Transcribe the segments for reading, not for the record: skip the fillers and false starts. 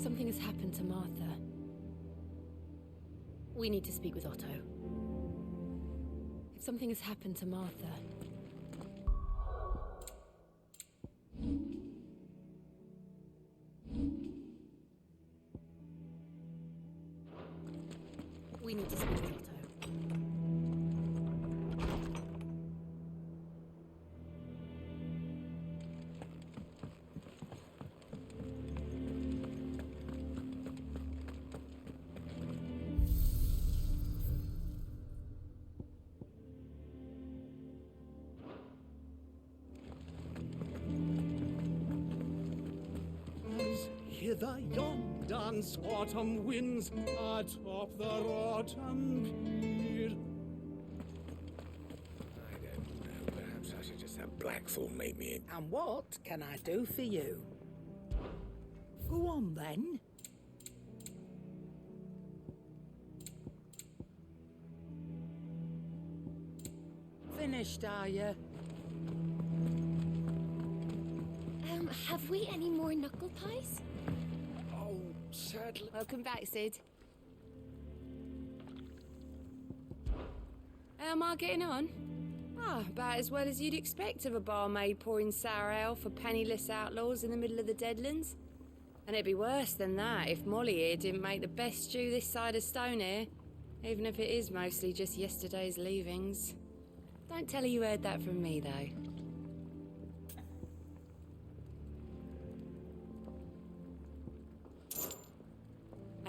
Something has happened to Martha. We need to speak with Otto. If something has happened to Martha... We need to speak with Otto. Hither yon dance autumn winds atop the autumn pier. I don't know. Perhaps I should just have Blackthorn make me in. And what can I do for you? Go on then. Finished, are you? Have we any more knuckle pies? Oh, sadly. Welcome back, Sid. How am I getting on? About as well as you'd expect of a barmaid pouring sour ale for penniless outlaws in the middle of the Deadlands. And it'd be worse than that if Molly here didn't make the best stew this side of Stone here, even if it is mostly just yesterday's leavings. Don't tell her you heard that from me, though.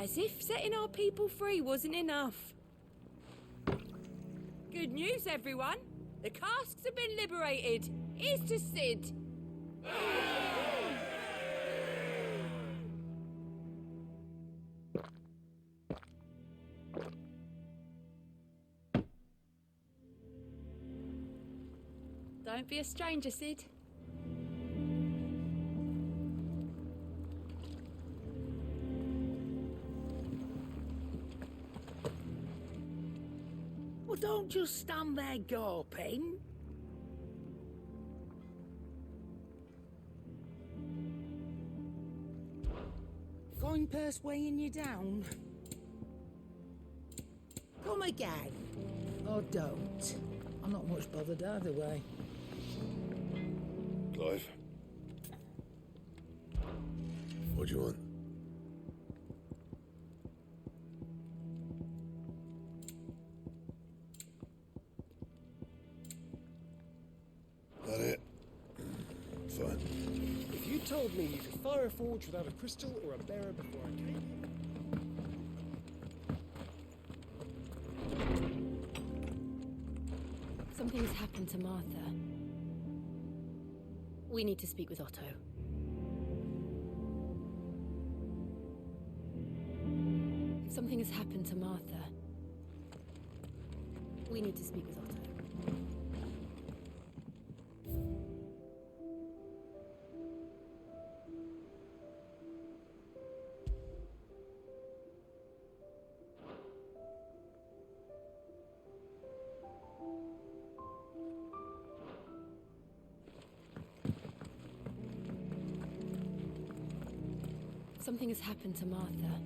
As if setting our people free wasn't enough. Good news, everyone. The casks have been liberated. Here's to Sid. Don't be a stranger, Sid. Well, don't just stand there gawping. Coin purse weighing you down? Come again. Or don't. I'm not much bothered either way. Clive. What do you want? That it? Fine. If you told me you could fire a forge without a crystal or a bearer before I came here... Something has happened to Martha. We need to speak with Otto. If something has happened to Martha, we need to speak with Otto. Something has happened to Martha.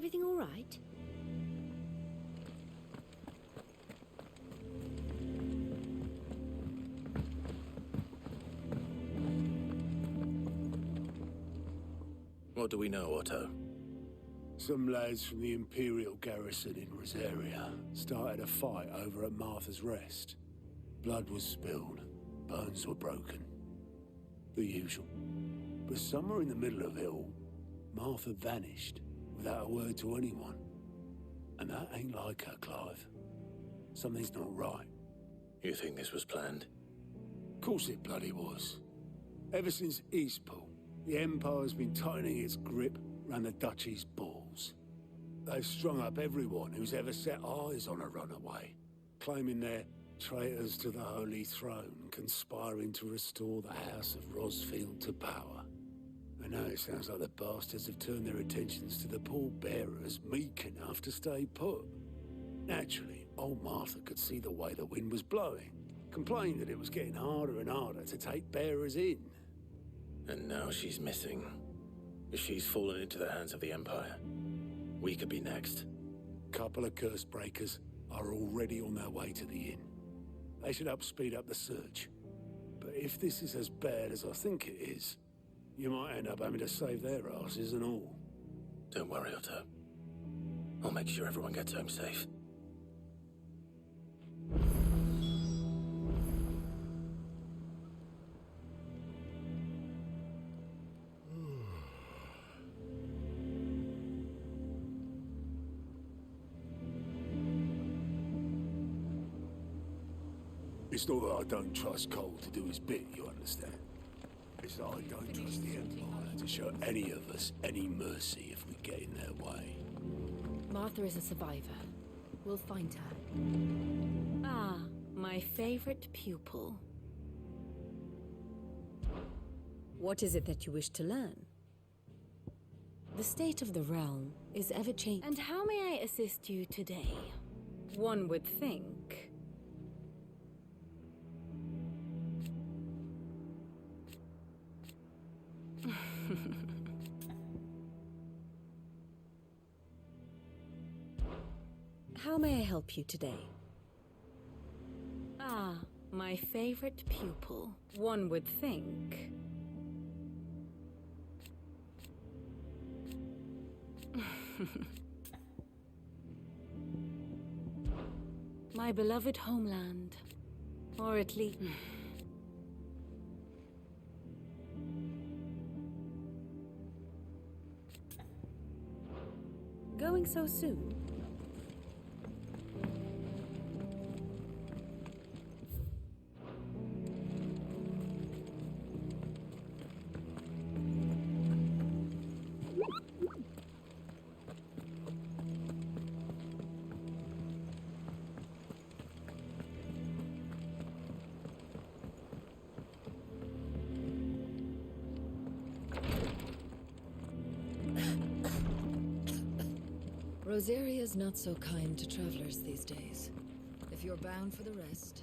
everything all right? What do we know, Otto? Some lads from the Imperial garrison in Rosaria started a fight over at Martha's Rest. Blood was spilled, bones were broken. The usual. But somewhere in the middle of it all, Martha vanished without a word to anyone. And that ain't like her, Clive. Something's not right. You think this was planned? Of course it bloody was. Ever since Eastpool, the Empire's been tightening its grip round the Duchy's balls. They've strung up everyone who's ever set eyes on a runaway, claiming they're traitors to the Holy Throne, conspiring to restore the House of Rosfield to power. And now it sounds like the bastards have turned their attentions to the pallbearers meek enough to stay put. Naturally, old Martha could see the way the wind was blowing, complained that it was getting harder and harder to take bearers in. And now she's missing. She's fallen into the hands of the Empire. We could be next. Couple of curse breakers are already on their way to the inn. They should help speed up the search. But if this is as bad as I think it is, you might end up having to save their asses and all. Don't worry, Otto. I'll make sure everyone gets home safe. It's not that I don't trust Cole to do his bit, you understand? It's that I don't trust the Empire to show any of us any mercy if we get in their way. Martha is a survivor. We'll find her. Ah, my favorite pupil. What is it that you wish to learn? The state of the realm is ever-changing. And how may I assist you today? One would think. How may I help you today? Ah, my favorite pupil. One would think. My beloved homeland. Or at least... Going so soon? Rosaria's not so kind to travelers these days. If you're bound for the rest...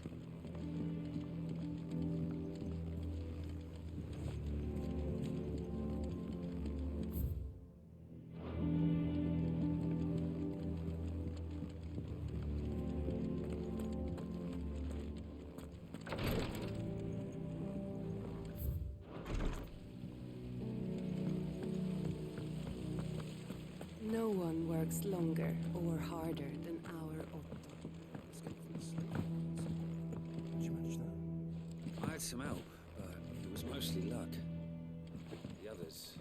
No one works longer or harder than our Otto. Did you manage that? I had some help, but it was mostly luck. The others...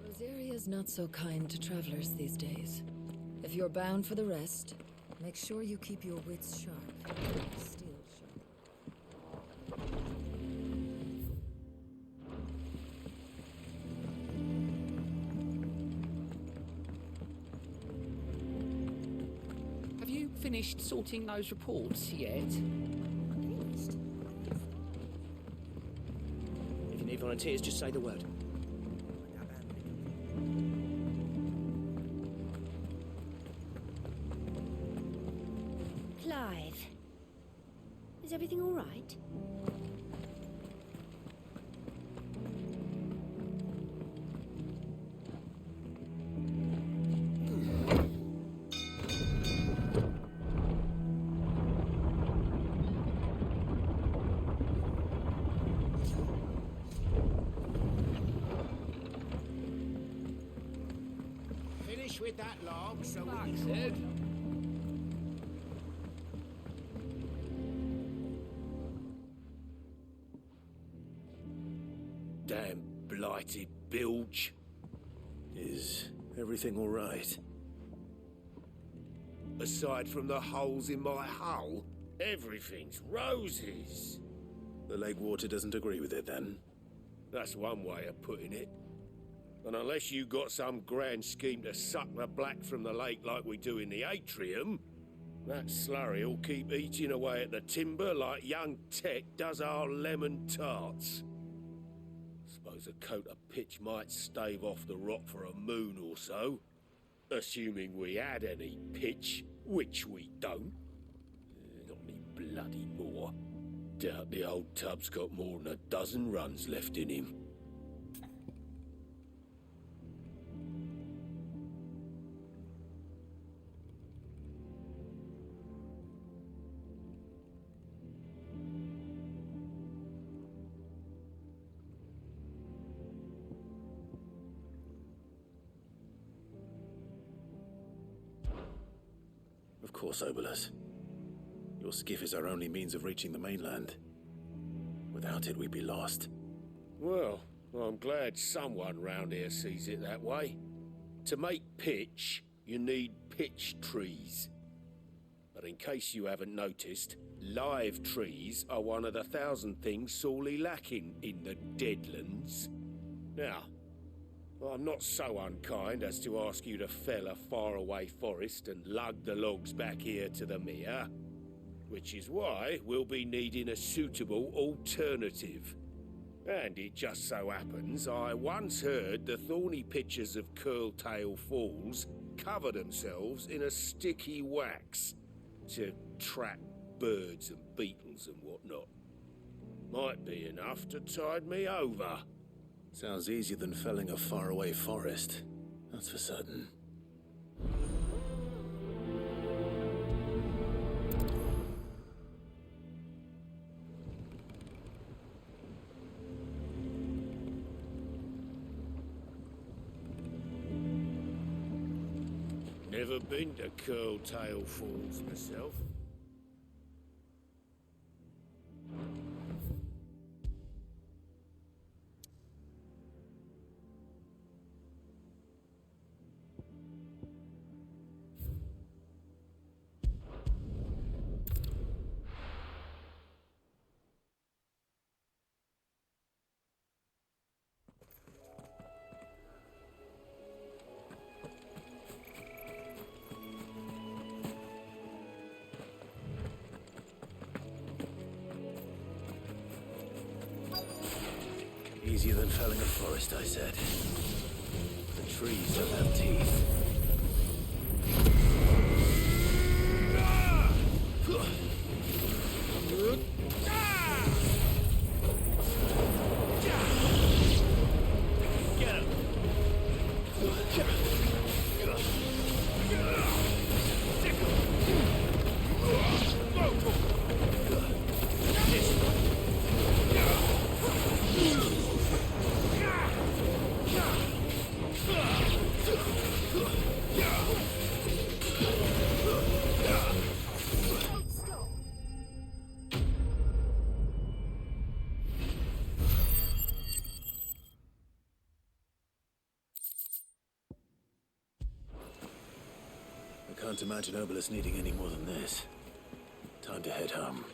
Rosaria's not so kind to travelers these days. If you're bound for the rest, make sure you keep your wits sharp. Steel sharp. finished sorting those reports yet? If you need volunteers, just say the word. Clive, is everything all right? Finish with that log so we That's can... it. Damn blighted bilge. Is everything all right? Aside from the holes in my hull, everything's roses. The lake water doesn't agree with it, then? That's one way of putting it. And unless you got some grand scheme to suck the black from the lake like we do in the atrium, that slurry'll keep eating away at the timber like young Tech does our lemon tarts. Suppose a coat of pitch might stave off the rot for a moon or so. Assuming we had any pitch, which we don't. Not any bloody more. Doubt the old tub's got more than a dozen runs left in him. Of course, Obolus. Your skiff is our only means of reaching the mainland. Without it, we'd be lost. Well, I'm glad someone round here sees it that way. To make pitch, you need pitch trees. But in case you haven't noticed, live trees are one of the 1,000 things sorely lacking in the Deadlands. Now, I'm not so unkind as to ask you to fell a faraway forest and lug the logs back here to the mere, which is why we'll be needing a suitable alternative. And it just so happens I once heard the thorny pitchers of Curltail Falls cover themselves in a sticky wax to trap birds and beetles and whatnot. Might be enough to tide me over. Sounds easier than felling a faraway forest. That's for certain. Never been to Curltail Falls myself. Easier than felling a forest, I said. The trees don't have teeth. Get him! I can't imagine Obolus needing any more than this. Time to head home.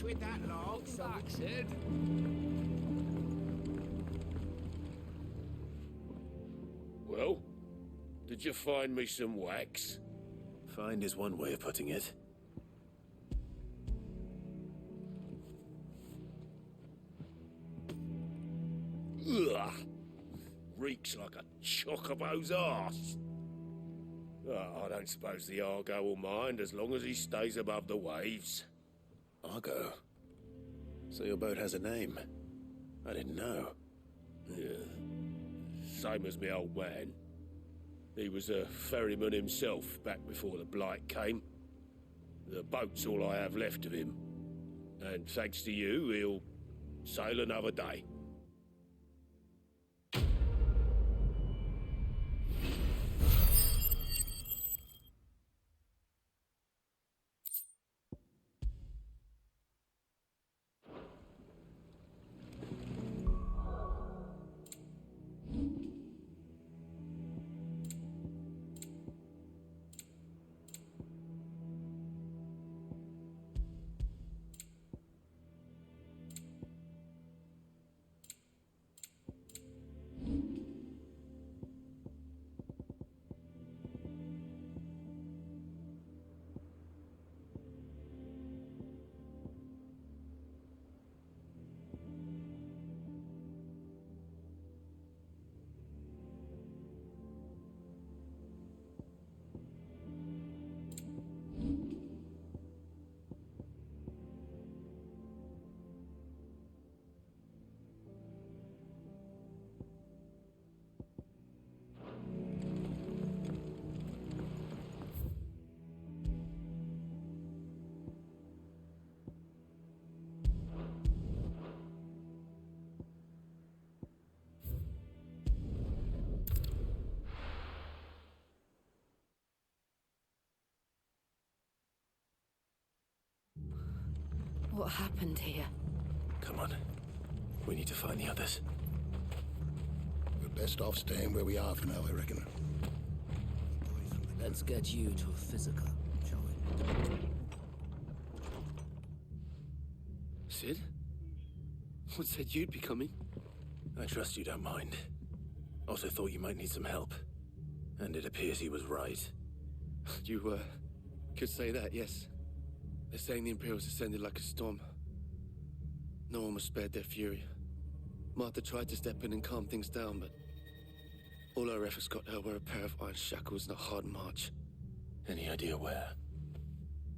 with that lot. Back, Sid. Well, did you find me some wax? Find is one way of putting it. Ugh. Reeks like a chocobo's arse. Oh, I don't suppose the Argo will mind as long as he stays above the waves. Argo? So your boat has a name? I didn't know. Yeah. Same as me old man. He was a ferryman himself back before the blight came. The boat's all I have left of him. And thanks to you, he'll sail another day. What happened here? Come on. We need to find the others. We're best off staying where we are for now, I reckon. Let's get you to a physical, shall we? Sid? What said you'd be coming? I trust you don't mind. Also thought you might need some help. And it appears he was right. You, could say that, yes. They're saying the Imperials descended like a storm. No one was spared their fury. Martha tried to step in and calm things down, but all our efforts got her were a pair of iron shackles and a hard march. Any idea where?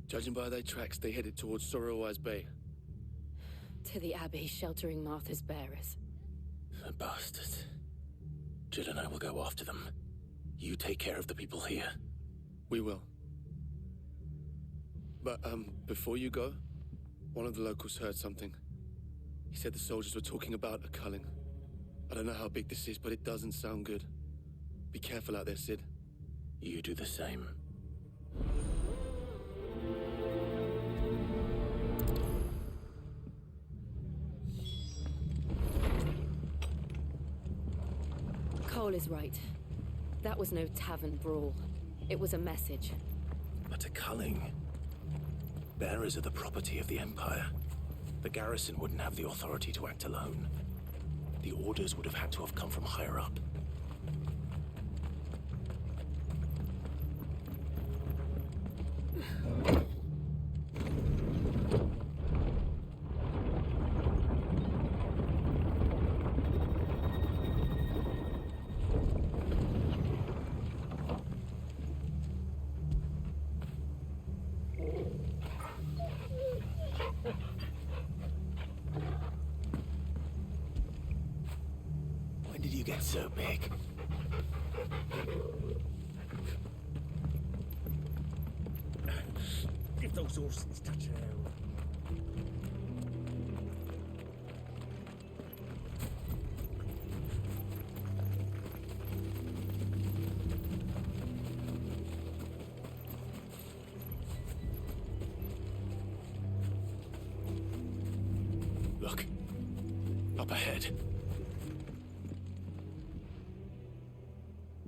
Judging by their tracks, they headed towards Sorrowwise Bay. To the Abbey sheltering Martha's bearers. The bastards. Jill and I will go after them. You take care of the people here. We will. But, before you go, one of the locals heard something. He said the soldiers were talking about a culling. I don't know how big this is, but it doesn't sound good. Be careful out there, Sid. You do the same. Cole is right. That was no tavern brawl. It was a message. But a culling? Bearers are the property of the Empire. The garrison wouldn't have the authority to act alone. The orders would have had to have come from higher up. When did you get so big? Give those horses touch it out. Look. Up ahead.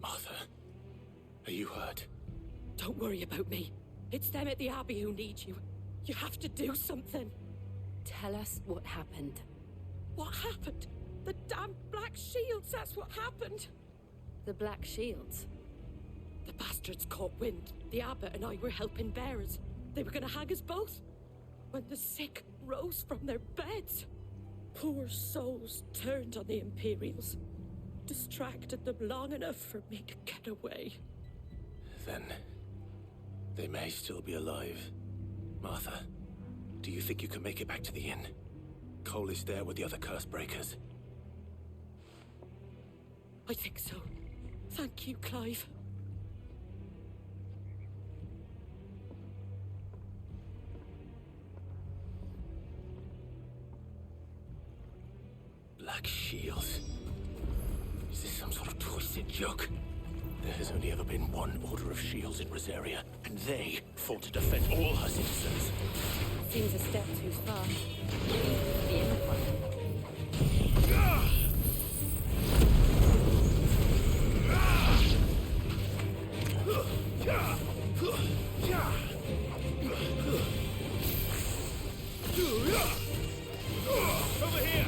Martha, are you hurt? Don't worry about me. It's them at the Abbey who need you. You have to do something. Tell us what happened. What happened? The damn Black Shields, that's what happened. The Black Shields? The bastards caught wind. The abbot and I were helping bearers. They were gonna hang us both. When the sick rose from their beds, poor souls turned on the Imperials. Distracted them long enough for me to get away. Then they may still be alive. Martha, do you think you can make it back to the inn? Cole is there with the other curse breakers. I think so. Thank you, Clive. Black Shields. Is this some sort of twisted joke? There has only ever been one Order of Shields in Rosaria, and they fought to defend all her citizens. Seems a step too far. The Empire. Over here!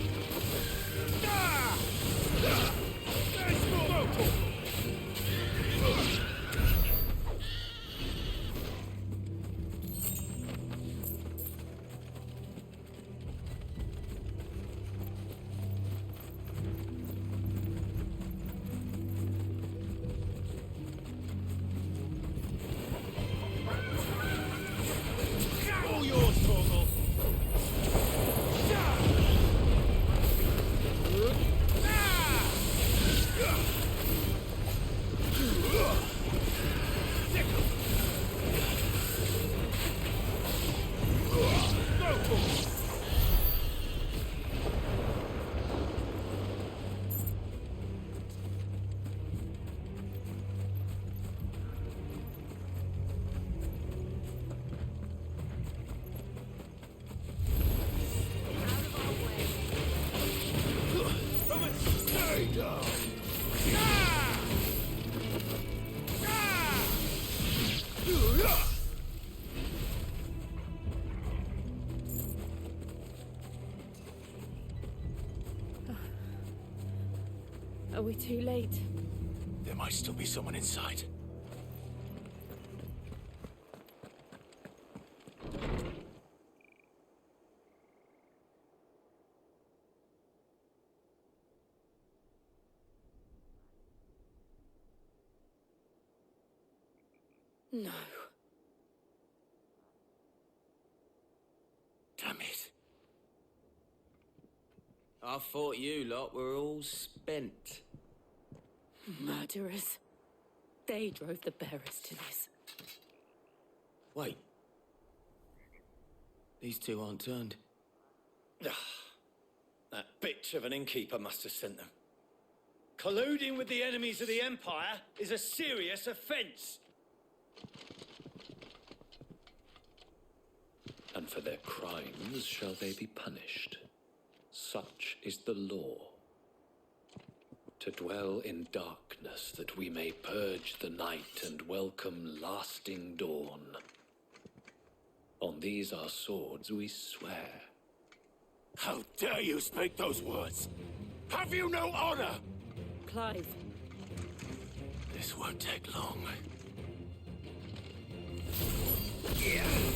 All yours, Torgal! Are we too late? There might still be someone inside. No. Damn it. I thought you lot were all spent. Murderers. They drove the bearers to this. Wait. These two aren't turned. That bitch of an innkeeper must have sent them. Colluding with the enemies of the Empire is a serious offense. And for their crimes shall they be punished. Such is the law. To dwell in darkness that we may purge the night and welcome lasting dawn. On these our swords we swear. How dare you speak those words? Have you no honor? Clive. This won't take long. Get him!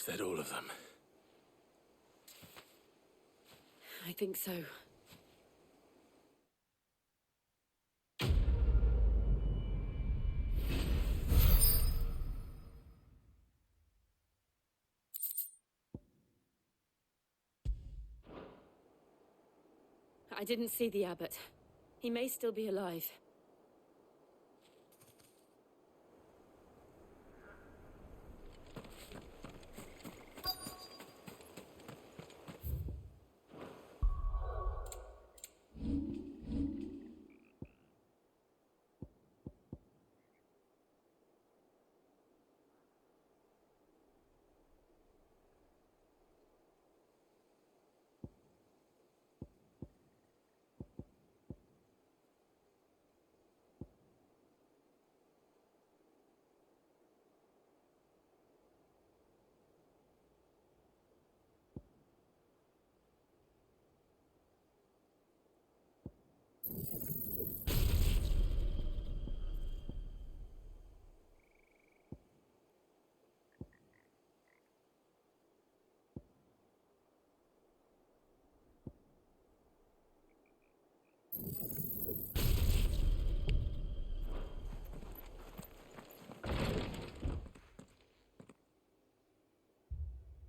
that all of them? I think so. I didn't see the abbot. He may still be alive.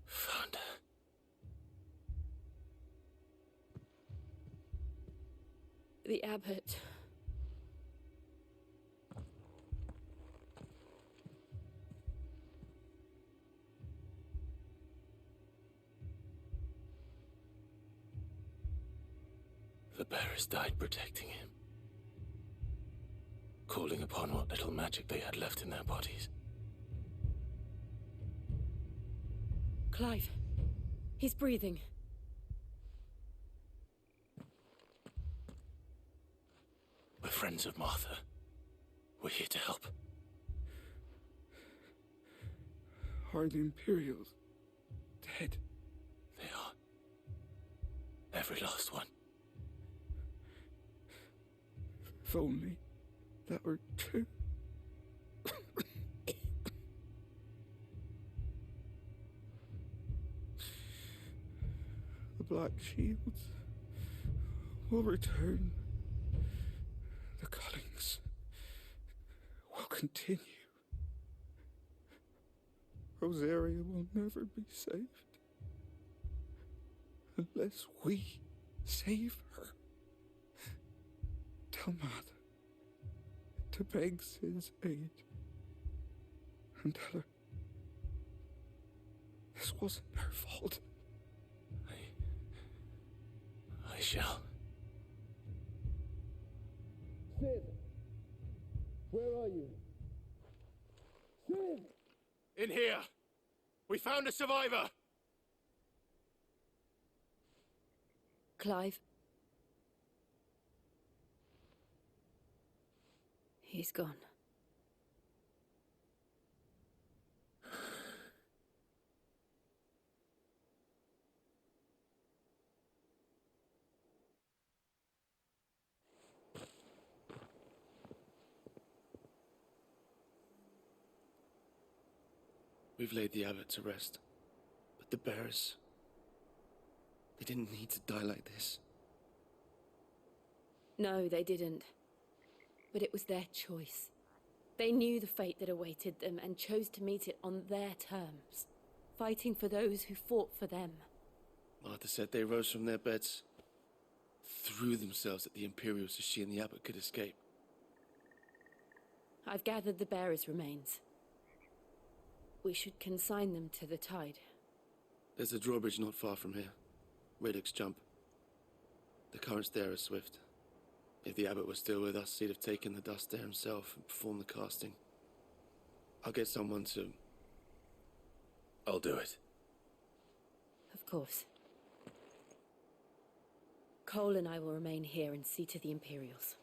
Found her. The abbot. The bearers died protecting him, calling upon what little magic they had left in their bodies. Clive. He's breathing. We're friends of Martha. We're here to help. Are the Imperials dead? They are. Every last one. If only that were true. The Black Shields will return. The cullings will continue. Rosaria will never be saved unless we save her. Tell Mother to beg Sid's aid and tell her this wasn't her fault. I shall. Sid! Where are you? Sid! In here! We found a survivor! Clive. He's gone. We've laid the abbot to rest. But the bearers... they didn't need to die like this. No, they didn't. But it was their choice. They knew the fate that awaited them and chose to meet it on their terms, fighting for those who fought for them. Martha said they rose from their beds, threw themselves at the Imperials so she and the abbot could escape. I've gathered the bearers' remains. We should consign them to the tide. There's a drawbridge not far from here. Radix Jump. The currents there are swift. If the abbot was still with us, he'd have taken the dust there himself and performed the casting. I'll get someone to... I'll do it. Of course. Cole and I will remain here and see to the Imperials.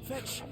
Fetch